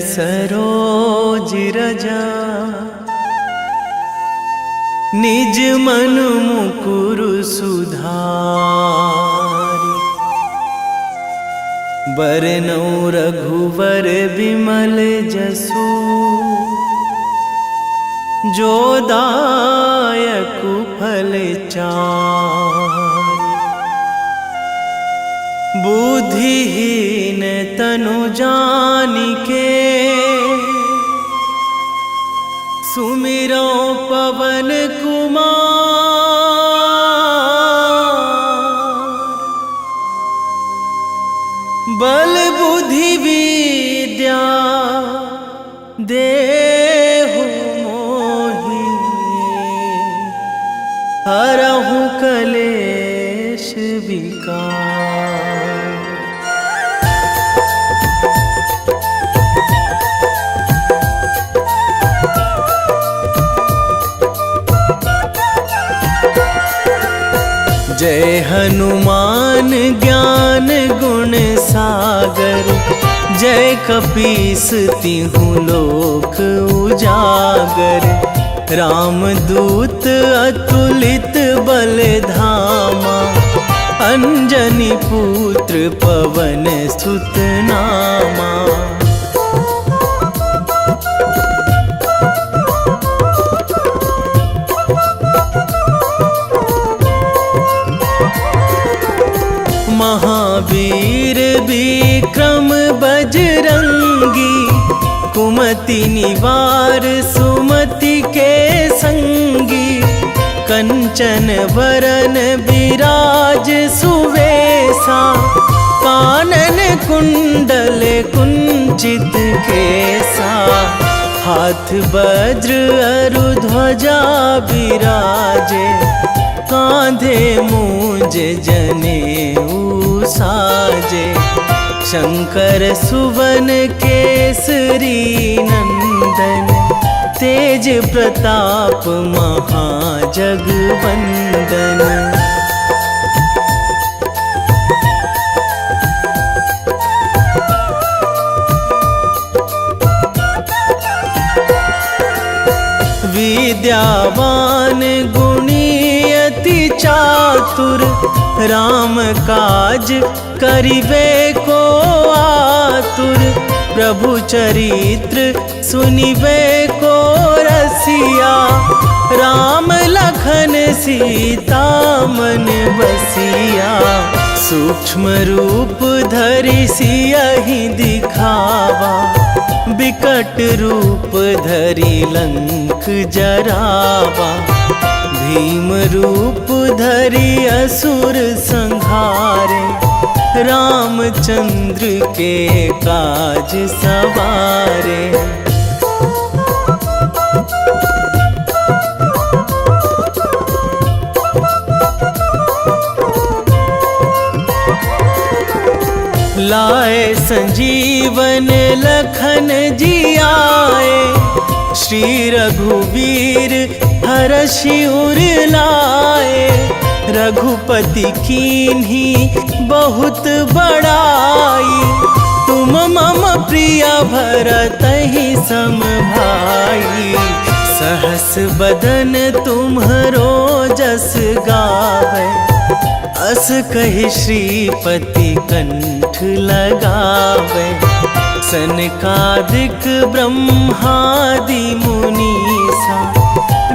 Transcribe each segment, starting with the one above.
सरोज रजा निज मन मुकुर सुधारि। बरनौ रघुवर विमल जसु जो दायकु फल चारि। बुद्धिहीन तनु जानिके सुमिरो पवन कुमार। बल बुद्धि विद्या देहु मोहि हरहु कलेश विकार। जय हनुमान ज्ञान गुण सागर। जय कपीस तिहु लोक उजागर। रामदूत अतुलित बल धामा। अंजनी पुत्र पवन सुत नामा। महावीर विक्रम बजरंगी। कुमति निवार सुमति के संगी। कंचन वरन विराज सुवेशा। कानन कुंडल कुंचित केसा। हाथ वज्र अरु ध्वजा विराजे। कांधे मूंज जनेऊ साजे। शंकर सुवन केसरी नंदन। तेज प्रताप महाजगवंदन। विद्यावान गुणी अति चातुर। राम काज करिबे को आतुर। प्रभु चरित्र सुनिबे को रसिया। राम लखन सीता मन बसिया। सूक्ष्म रूप धरि सियहि दिखावा। विकट रूप धरि लंक जरावा। भीम रूप धरि असुर संहारे। रामचंद्र के काज सवारे। लाए संजीवन लखन जियाए। श्री रघुवीर हरषि उर लाए। रघुपति कीन्ही बहुत बड़ाई। तुम मम प्रिय भरतहि सम भाई। सहस बदन तुम्हरो जस गावै। अस कहि श्रीपति कंठ लगावै। सनकादिक ब्रह्मादि मुनीसा।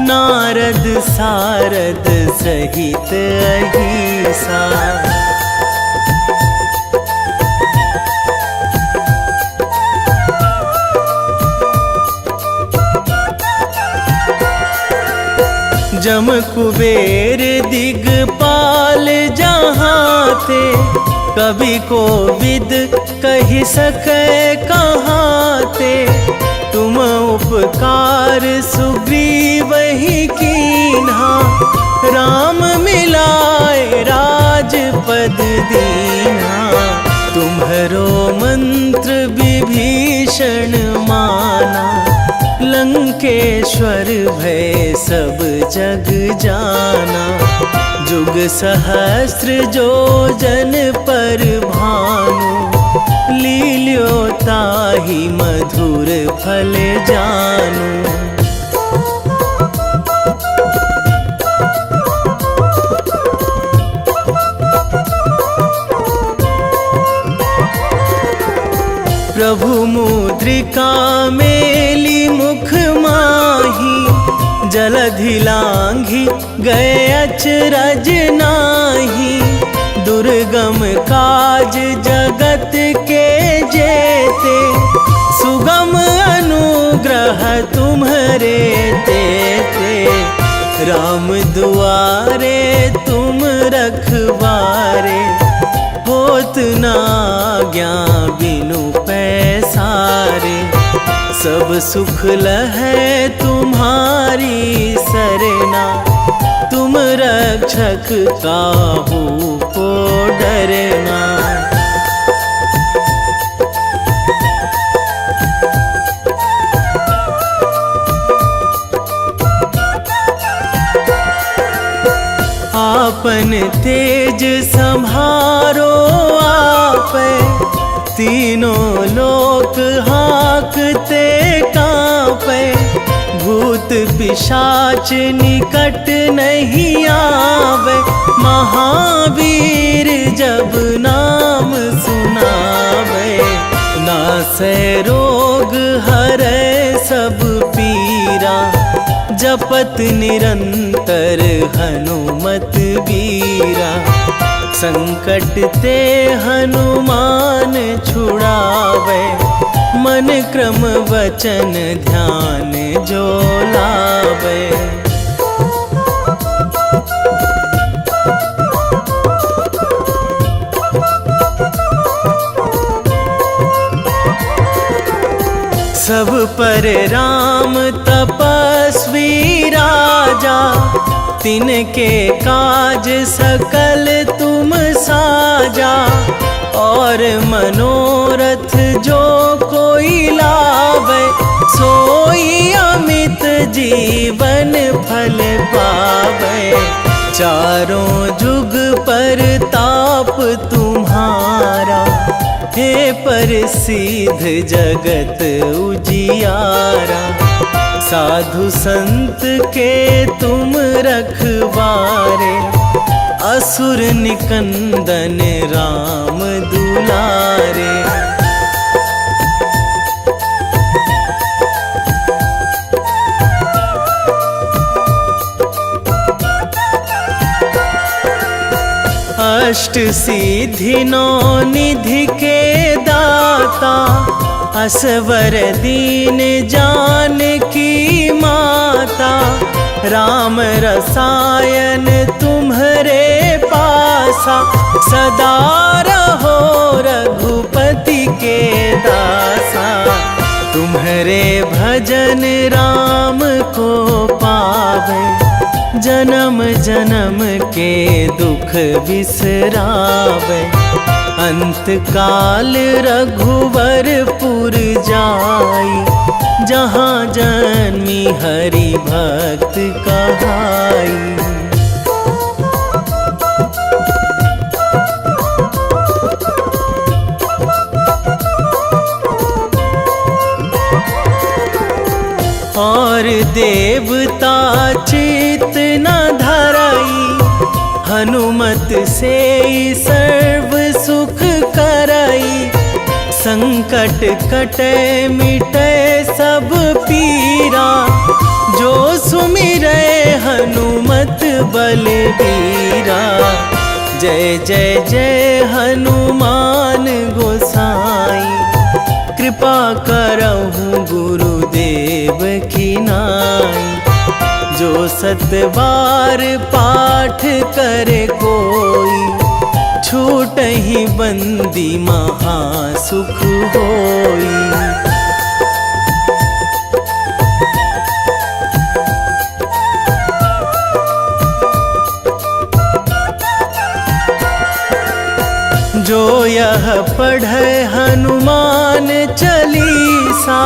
नारद सारद सहित अहिसा। जम कुबेर दिगपाल जहाँ थे। कवि कोविद कहि सकै कहाँ ते। तुम उपकार सुग्रीवहि कीन्हा। राम मिलाए राजपद दीन्हा। तुम्हरो मंत्र विभीषण माना। लंकेश्वर भय सब जग जाना। जुग सहस्र जो जन पर भानु। लील्यो ताहि मधुर फल जानू। प्रभु मुद्रिका मेली मुख माही, जलधि लांघी गए अचरज नाही। दुर्गम काज जगत के जेते, सुगम अनुग्रह तुम्हरे तेते। राम दुआरे तुम रखवारे, होत ना आज्ञा बिनु पैसारे। सब सुख लहै तुम्हारी सरना, तुम रक्षक काहू को डरना। आपन तेज संभारो आपै, तीनों लोक हाकते कांपै। भूत पिशाच निकट नहीं आवे, महावीर जब नाम सुनावे। नासै रोग हरै सब पीरा, जपत निरंतर हनुमत बीरा। संकट ते हनुमान छुड़ावे, मन क्रम वचन ध्यान जो लावे। सब पर राम तपस्वी राजा, तिनके काज सकल तुम साजा। और मनोरथ जो कोई लावे, सोई अमित जीवन फल पावे। चारों जुग पर ताप तुम्हारा, हे प्रसिद्ध जगत उजियारा। साधु संत के तुम रखवारे, असुर निकंदन राम दुलारे। अष्ट सिद्धि नौ निधि के दाता, असवर दीन जानकी माता। राम रसायन तुम्हरे पासा, सदा रहो रघुपति के दासा। तुम्हरे भजन राम को पावे, जन्म जन्म के दुख बिसरावे। अंत काल रघुवरपुर जाई, जहाँ जन्मी हरि भक्त कहाई। और देवता चित न धराई, हनुमत से सर्व सुख कराई। संकट कटे मिटे सब पीरा, जो सुमिरै हनुमत बलबीरा। जय जय जय हनुमान गोसाई, कृपा करहु गुरुदेव की नाई। जो सतबार पाठ करे कोई, छूटहि बंदी महासुख होई। जो यह पढ़े हनुमान चालीसा,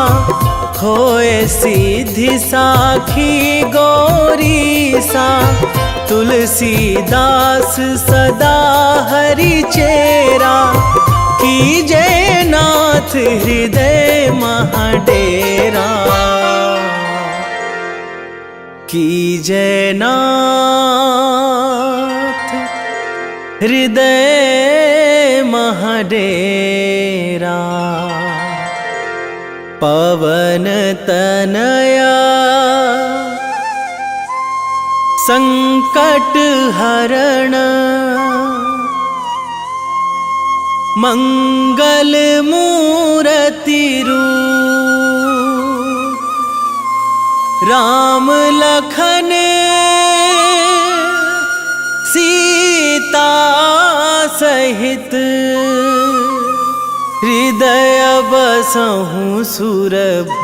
होए सीधी साखी गौरीसा। तुलसीदास सदा हरि चेरा, कीजे नाथ हृदय महाडेरा, कीजे नाथ हृदय महाडेरा। पवन तनया संकट हरण, मंगल मूर्ति रूप, राम लखन सीता सहित, हृदय बसहु सुरभूप।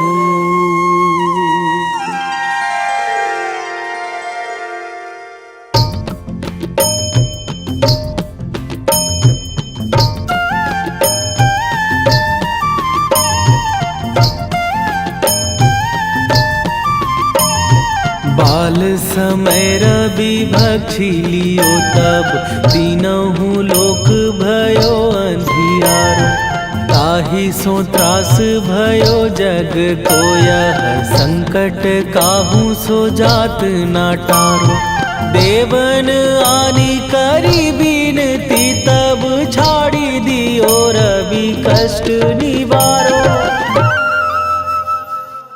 बाल समय रवि भक्षी लियो तब, तीनहु लोक भयो अंधियारो। ताहि सो त्रास भयो जग को यह, संकट काहू सो जात ना टारो। देवन आनी करी बिनती तब, छाड़ी दियो रवि कष्ट निवारो।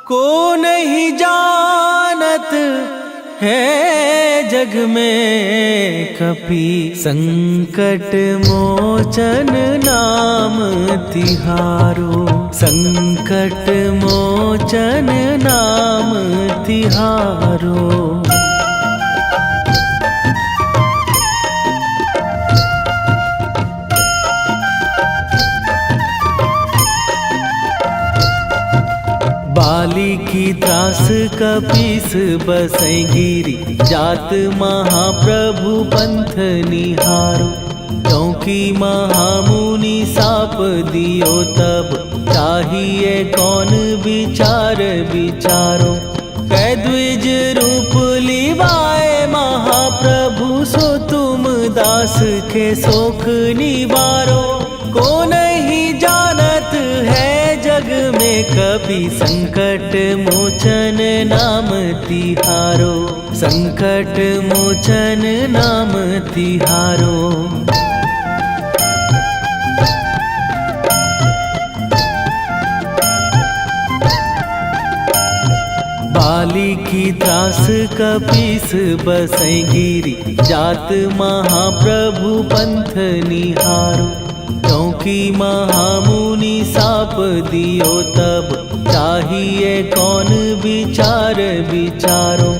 को नहीं जानत है जग में कपि, संकट मोचन नाम तिहारो। संकट मोचन नाम तिहारो। बाली की त्रास कपीस बसै गिरी, जात महाप्रभु पंथ निहारो। क्योंकि महामुनि साप दियो तब, चाहिए कौन विचार विचारो। कै द्विज रूप लिवाए महाप्रभु, सो तुम दास के शोक निवारो। को नहीं जानत है जग में कपि, संकट मोचन नाम तिहारो। संकट मोचन नाम तिहारो। बाली की त्रास कपीस बसै गिरी, जात महाप्रभु पंथ निहारो। क्योंकि महामुनि साप दियो तब, चाहिए कौन विचार विचारो।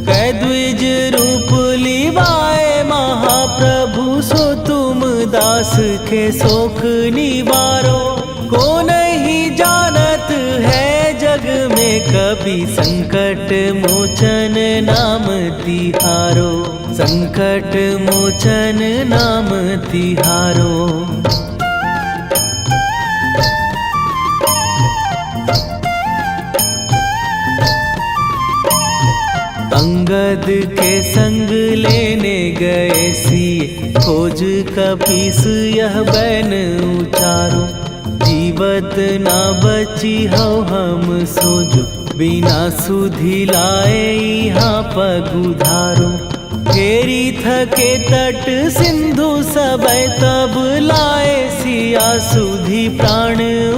कै द्विज रूप लिवाए महाप्रभु, सो तुम दास के शोक निवारो। को नहीं जानत है जग में कपि, संकट मोचन नाम तिहारो। संकट मोचन नाम तिहारो। अंगद के संग लेने गए सिए, खोज कपीस यह बैन उचारो। जीवत ना बची हो हम सोजो, बिना सुधि लाए यहाँ पगुधारो। फेरी थके तट सिंधु सबय, तब लाए सिया सुधि प्राण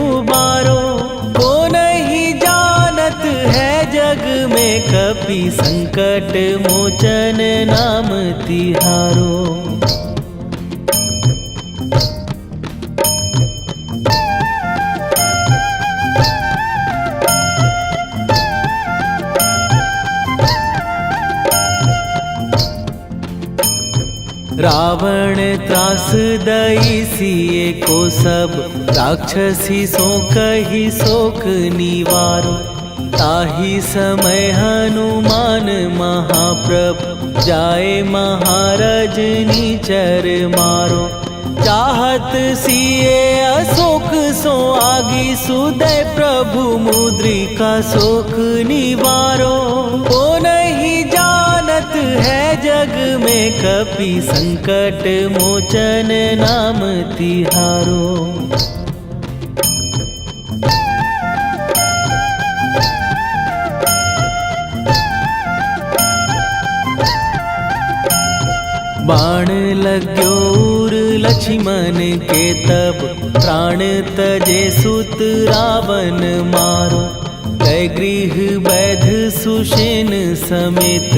उबारो। को नहीं जानत है जग में कपि, संकट मोचन नाम तिहारो। रावण त्रास दई सिए को सब, राक्षसी सो कही शोक निवारो। ताहि समय हनुमान महाप्रभु, जाए महाराज नीचर मारो। चाहत सिए अशोक सो आगी, सुदय प्रभु मुद्रिका शोक निवारो। को नहीं जानत है जग में कपि संकट मोचन नाम तिहारो। बाण लाग्यो उर लक्ष्मण के तब प्राण तजे सुत रावण मारो। कै गृह वैध सुषेण समेत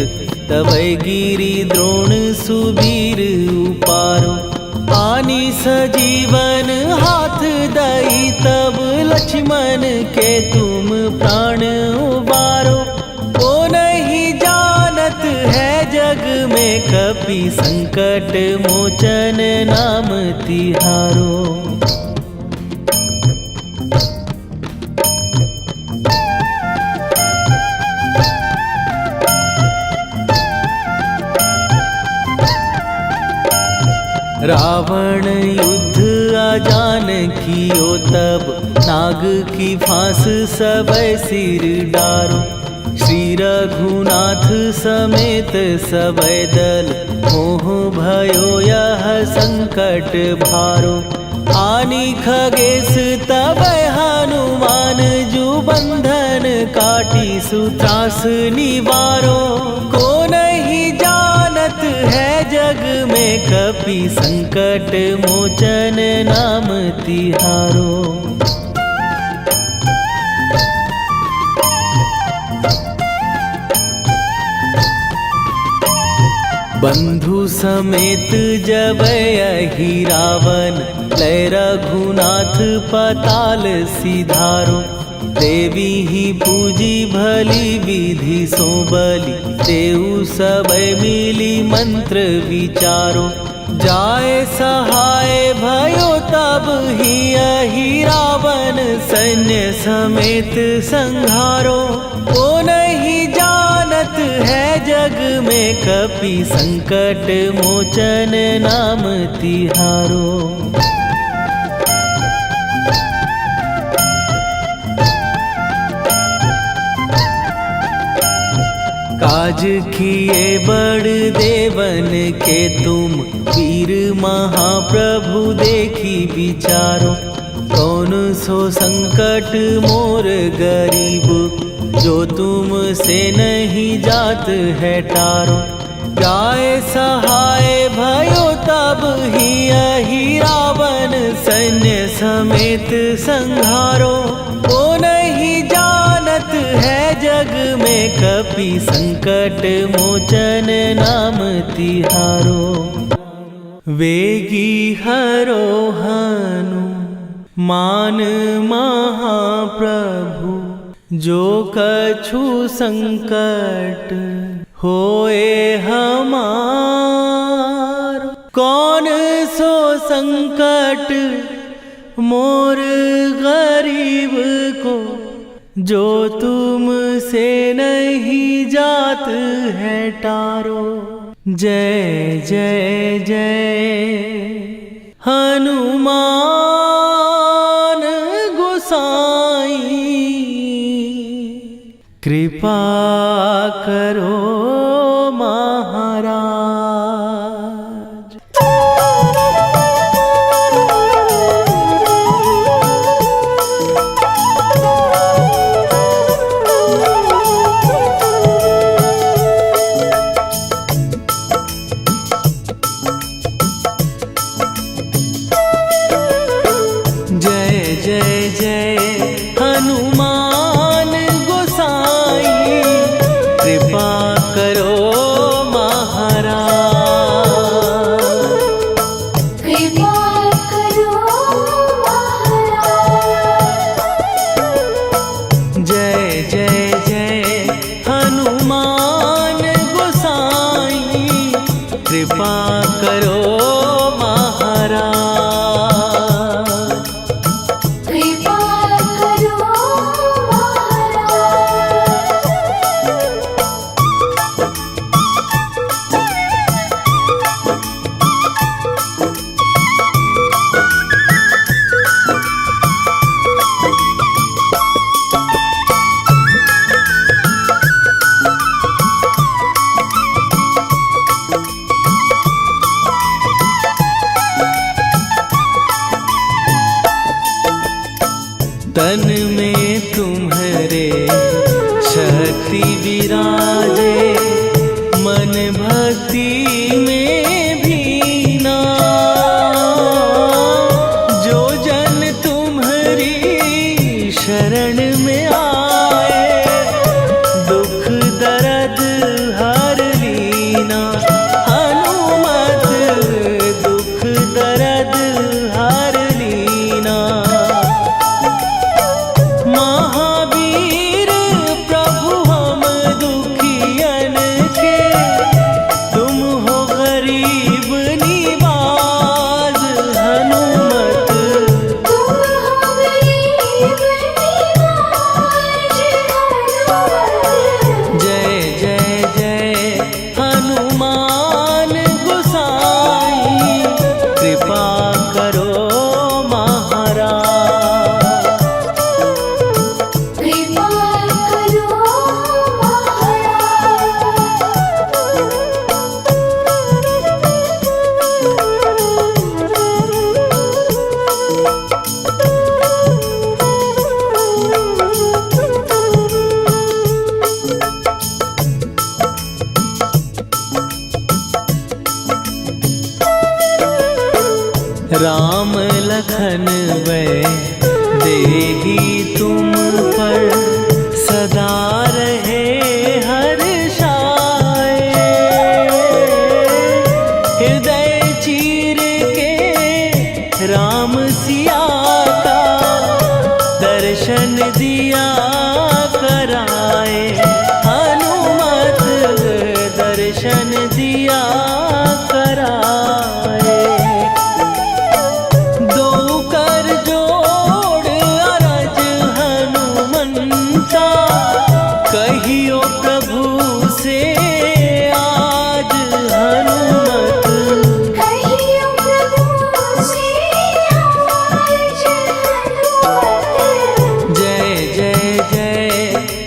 तबै गिरि द्रोण सुबीर उपारो। आनी सजीवन हाथ दई तब लक्ष्मण के तुम प्राण उबारो। ओ नहीं जानत है जग में कपि संकट मोचन नाम तिहारो। रावण युद्ध आजान कियो तब नाग की फांस सबै सिर डारो। श्री रघुनाथ समेत सबै दल मोह भयो यह संकट भारो। आनी खगेश तबै हनुमान जु बंधन काटी सुत्रास निवारो। को नहीं जानत है जग में कपि संकट मोचन नाम तिहारो। बंधु समेत जबै अहि रावण लय रघुनाथ पताल सिधारो। देवी ही पूजी भली विधि सो बलि तेउ सबै मिली मंत्र विचारो। जाय सहाय भयो तब ही अहि रावण सैन्य समेत संहारो। ओ नहीं जानत है जग में कपि संकट मोचन नाम तिहारो। काज किए बड़ देवन के तुम वीर महाप्रभु देखी विचारो। कौन सो संकट मोर गरीब जो तुम से नहीं जात है टारो। जाय सहाय भयो तब ही अहि रावण सैन्य समेत संहारो। ओ नहीं जानत है जग में कपि संकट मोचन नाम तिहारो। वेगी हरो हनु मान महाप्रभु जो कछु संकट होए हमार। कौन सो संकट मोर गरीब को जो तुम से नहीं जात है टारो। जय जय जय हनुमान गोसाई कृपा करो महाराज। कृपा कर लखन वै देही तुम पर सदा रहे हर्षाए। हृदय चीर के राम सिया का दर्शन दिया कराए। हनुमत दर्शन दिया कराए। दो कर जोड़ अरज हनुमंता कहियो प्रभु से आज हनुमत। कहियो प्रभु से आज हनुमत। जय जय जय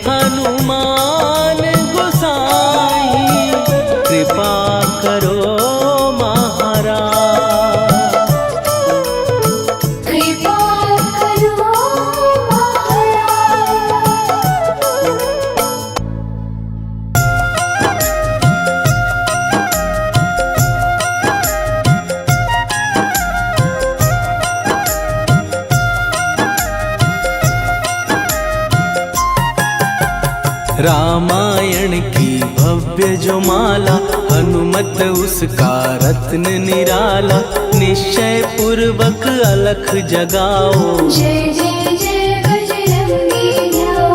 हनुमान गोसाई कृपा करो महाराज। कृपा करो महाराज। रामायण की भव्य जो माला हनुमत उसका रत्न निराला। निश्चय पूर्वक अलख जगाओ जय जय जय बजरंगी जाओ।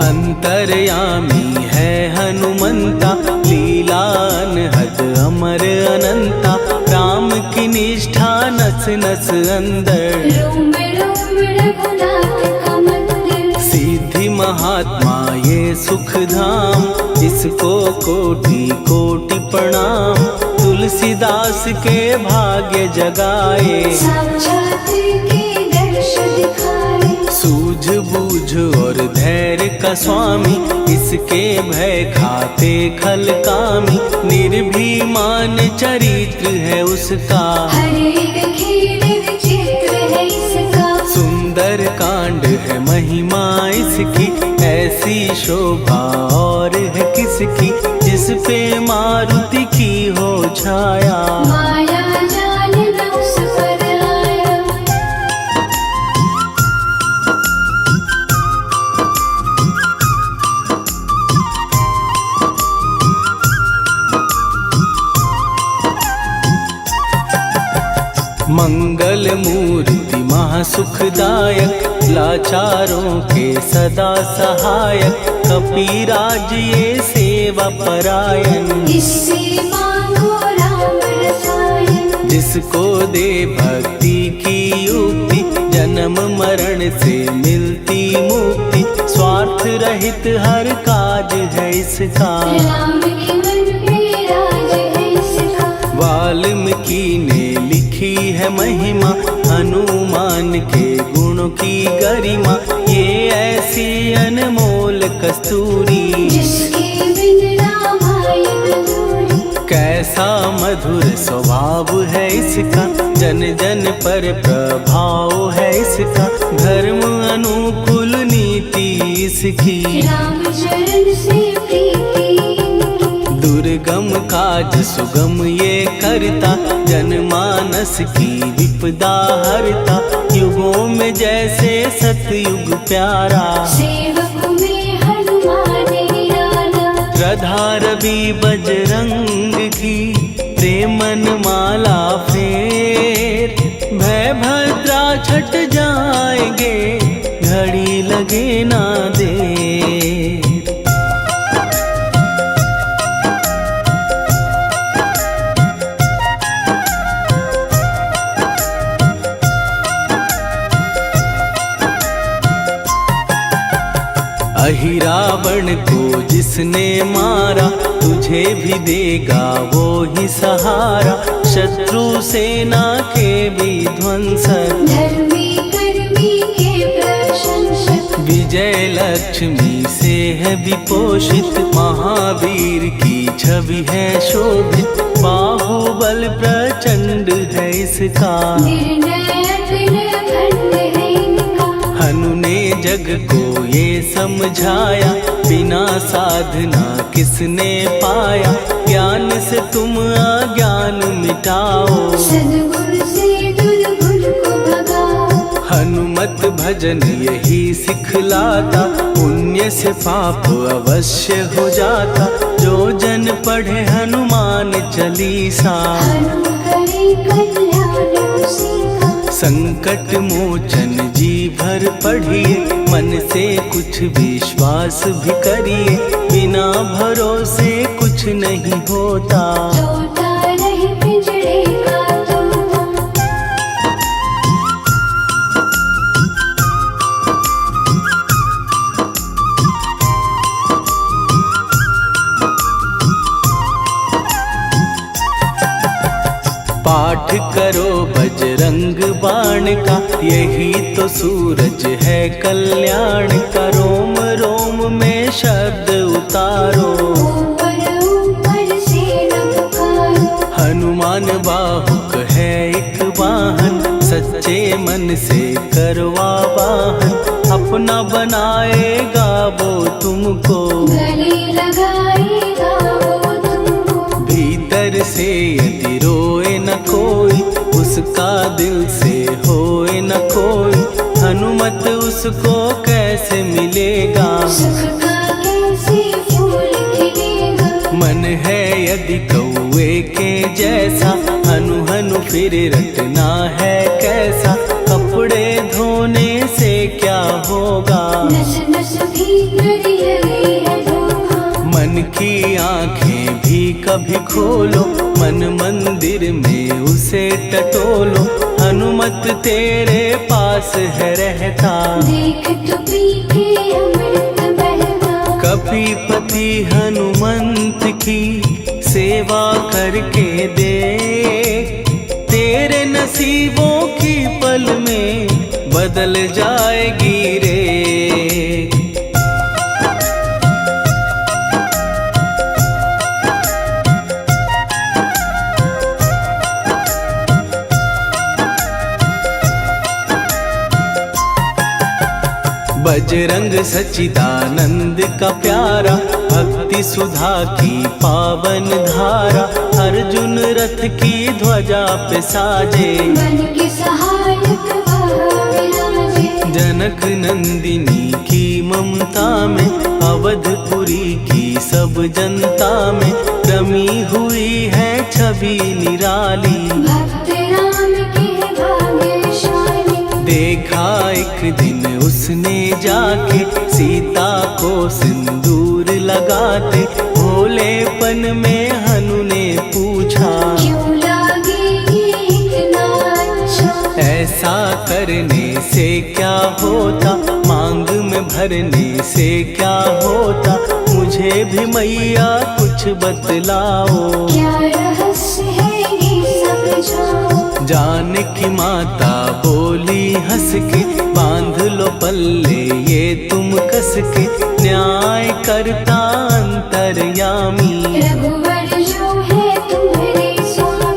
अंतर्यामी है हनुमंता लीला अनहद अमर अनंता। राम की निष्ठा नस नस अंदर रोम रोम रघुनाथ का मंदिर। सिद्धि महात्मा ये सुख धाम इसको कोटि कोटि प्रणाम। तुलसीदास के भाग्य जगाए साक्षात के दर्श दिखाए। सूझ बूझ और धैर्य का स्वामी इसके भय खाते खल कामी। निर्भीमान चरित्र है उसका हर एक खेल विचित्र है इसका। सुंदर कांड है महिमा इसकी। ऐसी शोभा और है किसकी जिस पे मारुति की हो छाया। माया जाल न उस पर आया। मंगल मूर्ति महासुखदायक लाचारों के सदा सहायक। कपीराज ये सेवा परायण इससे मांगो राम रसायन। जिसको दे भक्ति की युक्ति जन्म मरण से मिलती मुक्ति। स्वार्थ रहित हर काज है इसका। राम के मन पे राज है इसका। वाल्मीकि ने लिखी है महिमा हनुमान के गुणों की गरिमा। ये ऐसी अनमोल कस्तूरी जिसके बिन रामायण अधूरी। कैसा मधुर स्वभाव है इसका। जन जन पर प्रभाव है इसका। धर्म अनुकूल नीति इसकी। राम चरण से प्रीति। दुर्गम काज सुगम ये करता। जनमानस की विपदा हरता। युगों में जैसे सतयुग प्यारा। सेवक में हनुमान निराला। श्रद्धा रवि बजरंग की प्रेमन माला फेर। भय भद्रा छट जाएंगे घड़ी लगे ना देर। अहिरावण को जिसने मारा तुझे भी देगा वो ही सहारा। शत्रु सेना के विध्वंसक धर्मी कर्मी के प्रशंसक। विजय लक्ष्मी से है विपोषित। महावीर की छवि है शोभित। बाहुबल प्रचंड है इसका। निर्णय अखंड है इनका। हनु ने जग को ये समझाया। बिना साधना किसने पाया। ज्ञान से तुम अज्ञान मिटाओ। सद्गुण से दुर्गुण को भगाओ। हनुमत भजन यही सिखलाता, पुण्य से पाप अवश्य हो जाता। जो जन पढ़े हनुमान चालीसा, हनुम करे कल्याण उसी का। संकट मोचन जी भर पढ़िए, मन से कुछ विश्वास भी करिए। बिना भरोसे कुछ नहीं होता, तोता रहे पिंजरे का तोता। पाठ करो बजरंग बाण का, यही तो सूरज है कल्याण का। रोम रोम में शब्द उतारो, ऊपर ऊपर से न पुकारो। हनुमान बाहुक है एक वाहन, सच्चे मन से करवा वाहन। अपना बनाएगा वो तुमको, गले लगाएगा वो तुमको। भीतर से यदि रोए न कोई, उसका दिल से होए न कोई। हनुमत उसको कैसे मिलेगा, सुख का कैसे फूल खिलेगा। मन है यदि कौए के जैसा, हनु हनु फिर रटना है कैसा। कपड़े धोने से क्या होगा, नस नस भीतर लगी है धोखा। मन की आंखें भी कभी खोलो, मन मंदिर में उसे टटोलो। हनुमत तेरे पास है रहता, देख तो पी के अमृत बहता। कपीपति हनुमंत की सेवा करके दे, तेरे नसीबों की पल में बदल जाएगी रे। बजरंग सच्चिदानंद का प्यारा, भक्ति सुधा की पावन धारा। अर्जुन रथ की ध्वजा पे साजे, मन के सहायक वह विराजे। जनक नंदिनी की ममता में, अवधपुरी की सब जनता में रमी हुई है छवि निराली। भक्त राम के भाग्यशाली, देखा एक दिन उसने जाके सीता को सिंदूर लगाते। भोलेपन में हनु ने पूछा, क्यों लागे ये इतना अच्छा। ऐसा करने से क्या होता, मांग में भरने से क्या होता। मुझे भी मैया कुछ बतलाओ, क्या रहस्य है ये समझाओ। जानकी माता बोली हंस के, बांध लो पल्ले ये तुम कस के। न्याय करता अंतर्यामी, रघुवर जो है तुम्हारे स्वामी।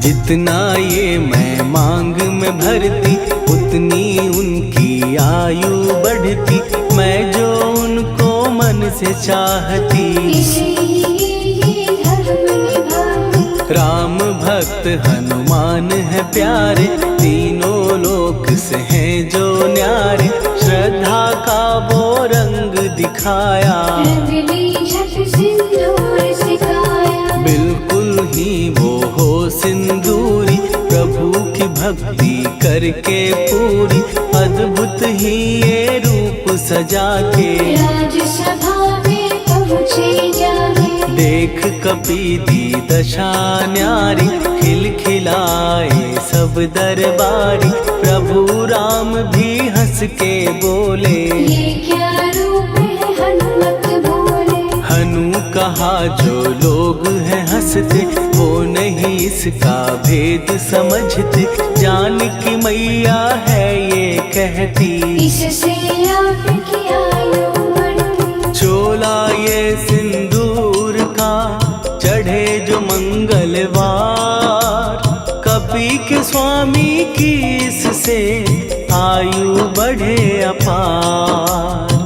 जितना ये मैं मांग में भरती, उतनी उनकी आयु बढ़ती। मैं जो उनको मन से चाहती, इसलिए ये धर्म निभाती। राम भक्त हनुमान है प्यारे, तीनों लोक से हैं जो न्यारे। श्रद्धा का वो रंग दिखाया, रंगली झट सिंदूर सिखाया। बिल्कुल ही वो हो सिंदूरी, प्रभु की भक्ति करके पूरी। अद्भुत ही ये रूप सजा के, राजसभा में पहुँचे जाके। देख कपीदी दशा न्यारी, खिलखिलाए सब दरबारी। प्रभु राम भी हंस के बोले, ये क्या रूप है हनुमत बोले। हनु कहा जो लोग हैं हंसते, वो नहीं इसका भेद समझते। जानकी मैया है ये कहती, इससे आपकी आयु बढ़ती। चोला ये सिंदूर का चढ़े जो मंगलवार। कपी के स्वामी की इससे आयु बढ़े अपार।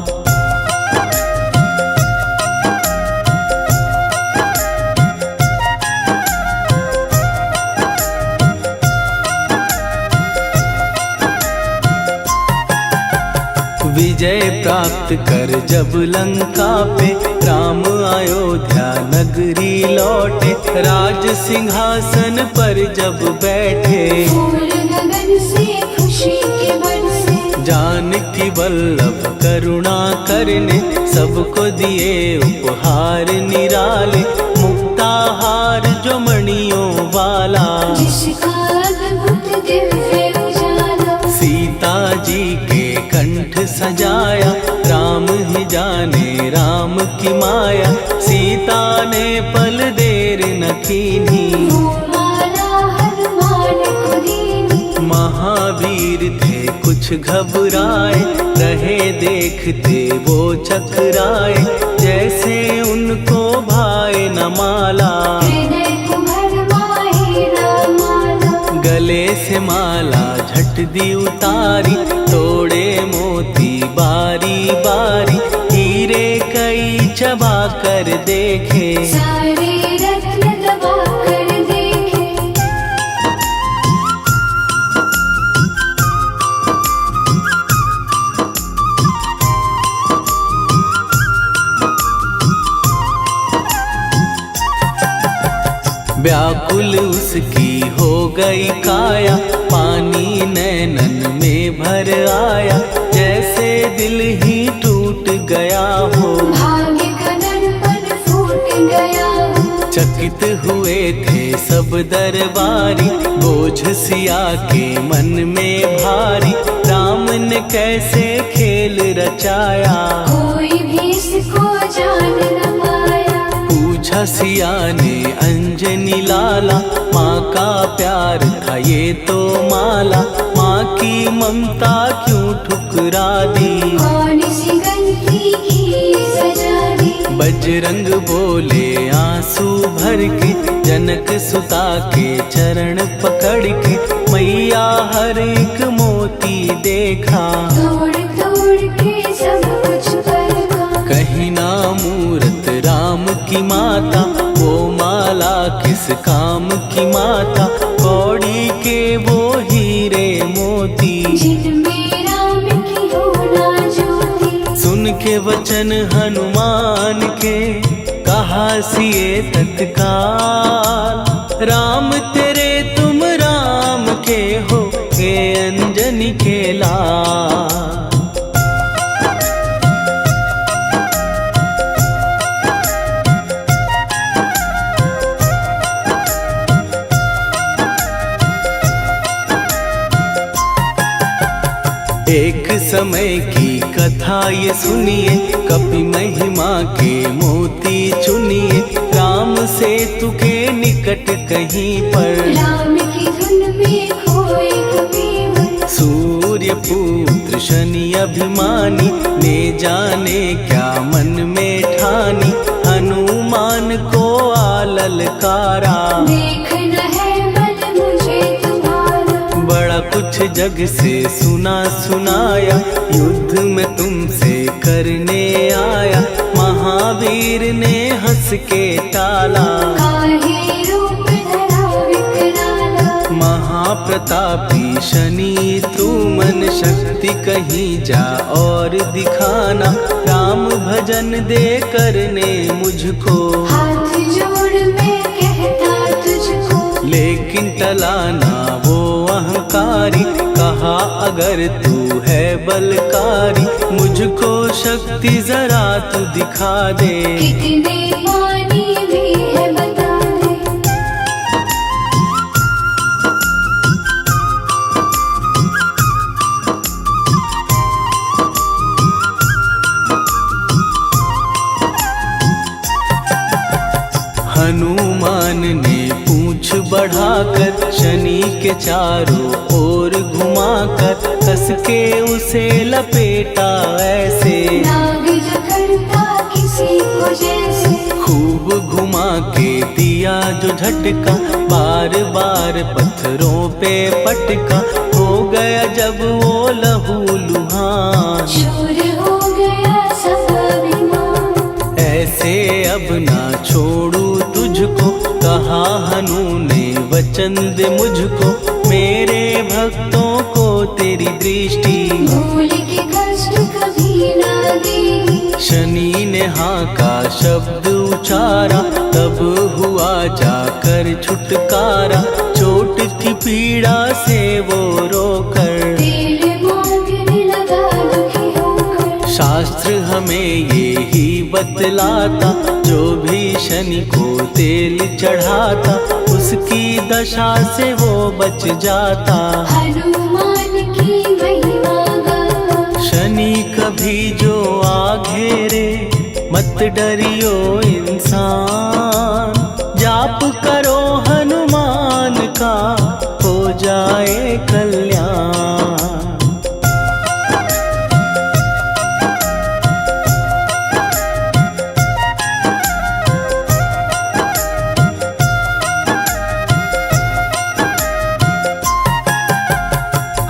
विजय प्राप्त कर जब लंका पे राम अयोध्या नगरी लौटे, राज सिंहासन पर जब बैठे, फूल गगन से खुशी के बरसे, जानकी वल्लभ करुणा करने सबको दिए उपहार निराले, मुक्ताहार जो मणियों वाला, जिसका अद्भुत दिव्य उजाला, सीता जी के कंठ सजाया, राम ही जाने राम की माया, सीता ने पल देर न कीन्ही, वो माला हनुमान को दीनी। महावीर थे कुछ घबराए, रहे देखते वो चकराए, जैसे उनको भाए न माला, हृदय को भरमाए न माला, गले से माला झट दी उतारी, तोड़े मोती बारी बारी, हीरे कई चबा कर देखे, सारे रत्न दबा कर देखे। व्याकुल उसकी हो गई काया, पानी नैनन में भर आया, जैसे दिल ही टूट गया हो, भाग्य का दर्पण फूट गया हो, चकित हुए थे सब दरबारी, बोझ सिया के मन में भारी, राम ने कैसे खेल रचाया, कोई भी इसको जान न पाया। पूछा सिया ने अंजनी लाला, माँ का प्यार था ये तो माला, माँ की ममता क्यों ठुकरा दी, कौन सी गलती की सजा दी। बजरंग बोले आंसू भर के, जनक सुता के चरण पकड़ के, मैया हर एक मोती देखा, तोड़ तोड़ के सब कुछ परखा। कहीं ना मूरत राम की माता, वो माला किस काम की माता, कौड़ी के वो हीरे मोती, जिनमें राम की हो ना ज्योति। सुन के वचन हनुमान के, कहा सिए तत्काल, राम तेरे तुम राम के हो, के अंजनी के लाल। एक समय की कथा ये सुनिए, कपि महिमा के मोती चुनिए, राम सेतु के निकट कहीं पर, राम की धुन में खोए कबीर। सूर्य पुत्र शनि अभिमानी, ने जाने क्या मन में ठानी, हनुमान को आललकारा, देखना है बल मुझे तुम्हारा। बड़ा कुछ जग से सुना सुनाया, युद्ध में तुमसे करने आया, महावीर ने हंस के टाला, काहे रूप धरा विकराला। महाप्रतापी शनि तू मन शक्ति कहीं जा और दिखाना, राम भजन दे करने मुझको, हाथ जोड़ मैं कहता तुझको। लेकिन टलाना वो अहंकारी, कहा अगर तू है बलकारी, मुझको शक्ति जरा तू दिखा दे, कितने पानी भी है बता दे। हनुमान ने पूंछ बढ़ाकर, शनि के चारों ओर घुमाकर, कस के उसे लपेटा ऐसे, नाग जो करता किसी को जैसे। खूब घुमा के दिया जो झटका, बार बार पत्थरों पे पटका, हो गया जब वो लहू लुहान, चूर हो गया सब अभिमान। ऐसे अब ना छोड़ू तुझको, कहा हनु ने वचन दे मुझको। मेरे भक्तों को तेरी दृष्टि, भूल के कष्ट कभी ना देगी। शनि ने हाँ का शब्द उचारा, तब हुआ जाकर छुटकारा। चोट की पीड़ा से वो रोकर, तेल मांगने लगा दुखी होकर। शास्त्र हमें ये ही बतलाता, जो भी शनि को तेल चढ़ाता, उसकी दशा से वो बच जाता। हनुमान की महिमा गाता। शनि कभी जो आ घेरे, मत डरियो इंसान। जाप करो हनुमान का, हो जाए कल्याण।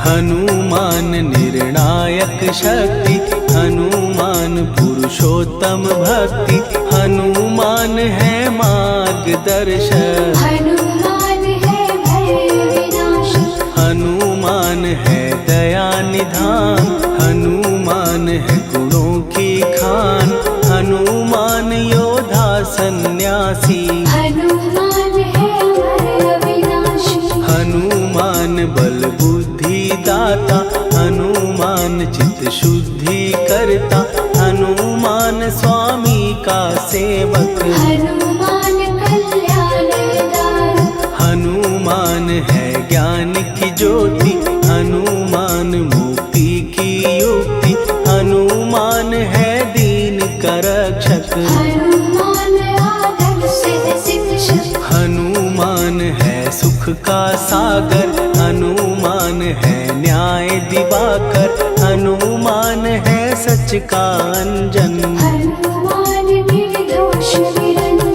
हनुमान निर्णायक शक्ति, हनुमान पुरुषोत्तम भक्ति। हनुमान है मार्गदर्शक, हनुमान है भय विनाशक। हनुमान है दया निधान। हनुमान है गुणों की खान, हनुमान योद्धा सन्यासी। हनुमान है भय विनाशी। हनुमान बल बुद्धि दाता, हनुमान चित्त शुद्धि करता। हनुमान स्वामी का सेवक, हनुमान कल्याणदायक। हनुमान है ज्ञान की ज्योति। हनुमान मुक्ति की युक्ति, हनुमान है दीन का रक्षक। हनुमान आदर से शिक्षक। हनुमान है सुख का सागर, हनुमान है न्याय दिवाकर। हनुमान है सच का अंजन, हनुमान निर्दोष निरंजन।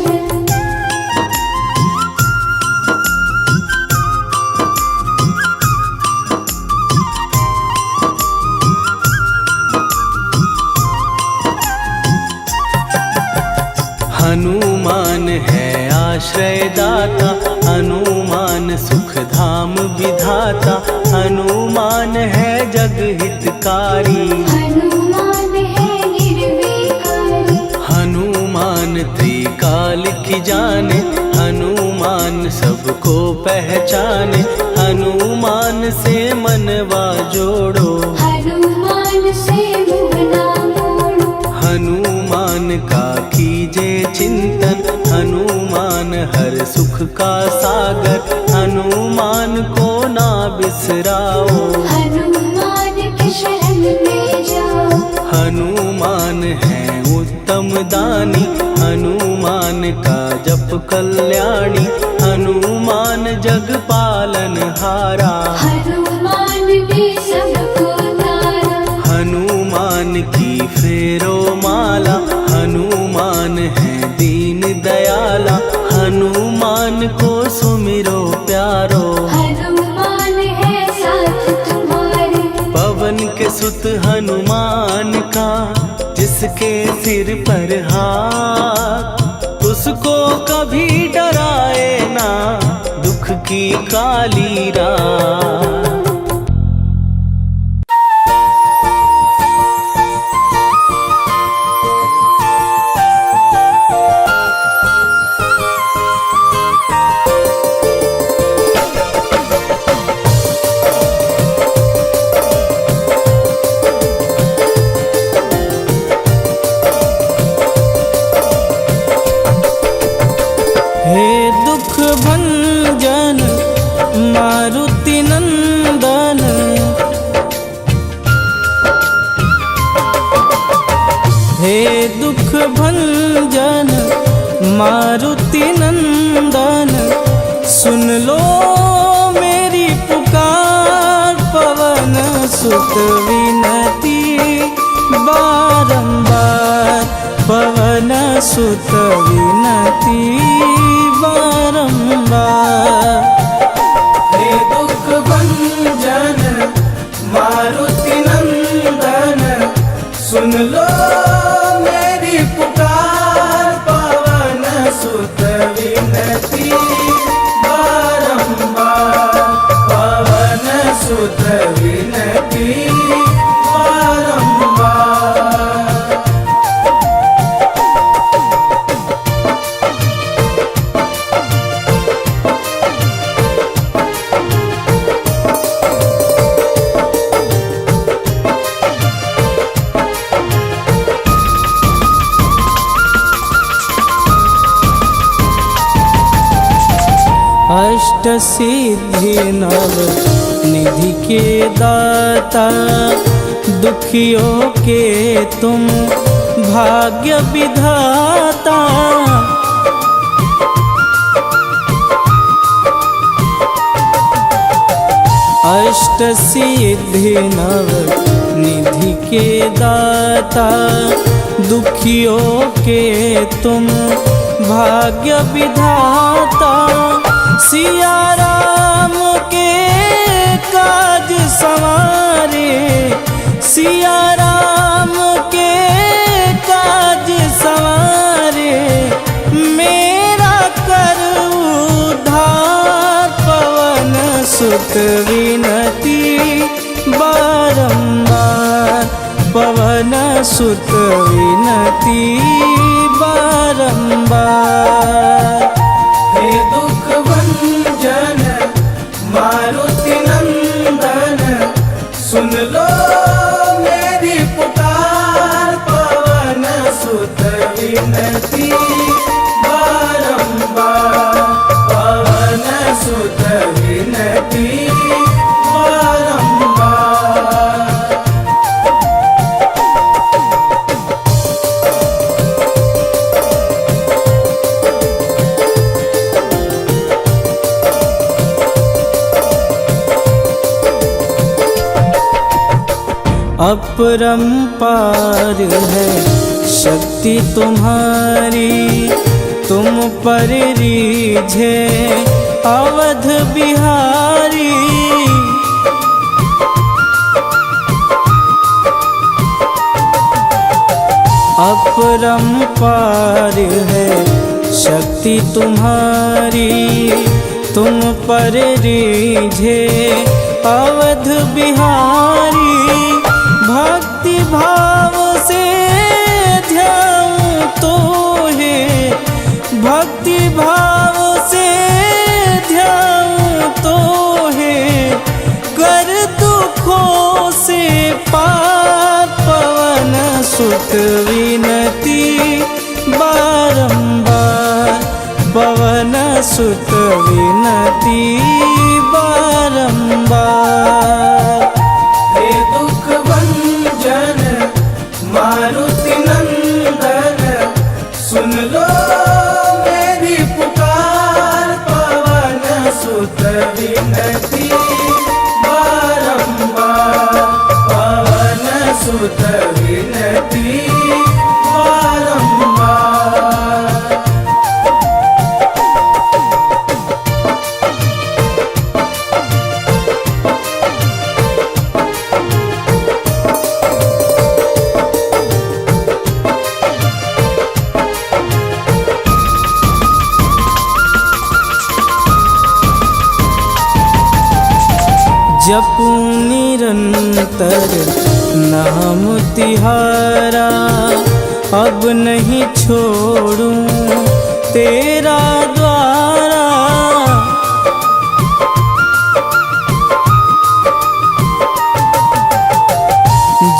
हनुमान है आश्रय दाता, हनुमान सुख धाम विधाता। हनुमान है जग हितकारी, हनुमान है निर्विकारी। हनुमान त्रिकाल की जाने। हनुमान सबको पहचाने, हनुमान से मनवा जोड़ो। हनुमान से मुँह ना मोड़ो। हनुमान का कीजे चिंतन, हनुमान हर सुख का सागर। हनुमान को ना बिसराओ, हनुमान के शरण में जाओ। हनुमान है उत्तम दानी, हनुमान का जप कल्याणी। हनुमान जग पालन हारा, हनुमान ने सबको तारा। हनुमान की फेरो माला। हनुमान है दीन दयाला, हनुमान को सुमिरो प्यारो। हनुमान है साथ तुम्हारे। पवन के सुत हनुमान का, जिसके सिर पर हाथ, उसको कभी डराए ना दुख की काली रात। हे दुख भंजन मारुति नंदन, हे दुख भंजन मारुति नंदन। सुन लो मेरी पुकार, पवन सुत विनती बारंबार। पवन सुत विनती बारंबार। हे दुख भंजन सुत विनती बारंबार, पवन सुत विनती बारंबार। अष्ट सिद्धि नव निधि के दाता, दुखियों के तुम भाग्य विधाता। अष्ट सिद्धि नव निधि के दाता, दुखियों के तुम भाग्य विधाता। सिया राम के काज संवारे, सिया राम के काज संवारे, मेरा कर उद्धार। पवन सुत विनती बारंबार, पवन सुत विनती बारंबार। हे दुख भंजन मारुति नंदन, सुन लो मेरी पुकार। पवन सुत विनती बारंबार, पवन सुत विनती बारंबार। अपरंपार है शक्ति तुम्हारी, तुम पर रीझे अवध बिहारी। अपरंपार है शक्ति तुम्हारी, तुम पर रीझे अवध बिहारी। भक्ति भाव से ध्याऊं तो है, भक्ति भाव से ध्याऊं तो है, कर दुखों से पार। पवन सुत विनती बारंबार, पवन सुत विनती बारंबार। हे दुख भंजन मारुति नंदन, सुन लो मेरी पुकार। पवन सुत विनती बारंबार, पवन सुत विनती बारंबार। जपूं निरंतर नाम तिहारा, अब नहीं छोड़ूं तेरा द्वारा।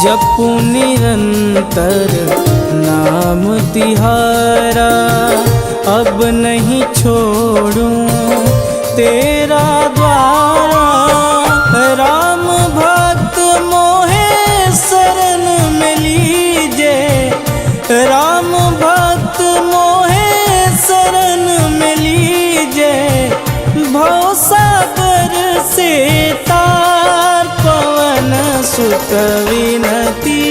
जपूं निरंतर नाम तिहारा, अब नहीं छोड़ूं तेरा द्वारा। राम भक्त मोहे शरण में लीजे, राम भक्त मोहे शरण में लीजे। भवसागर से तार, पवन सुत विनती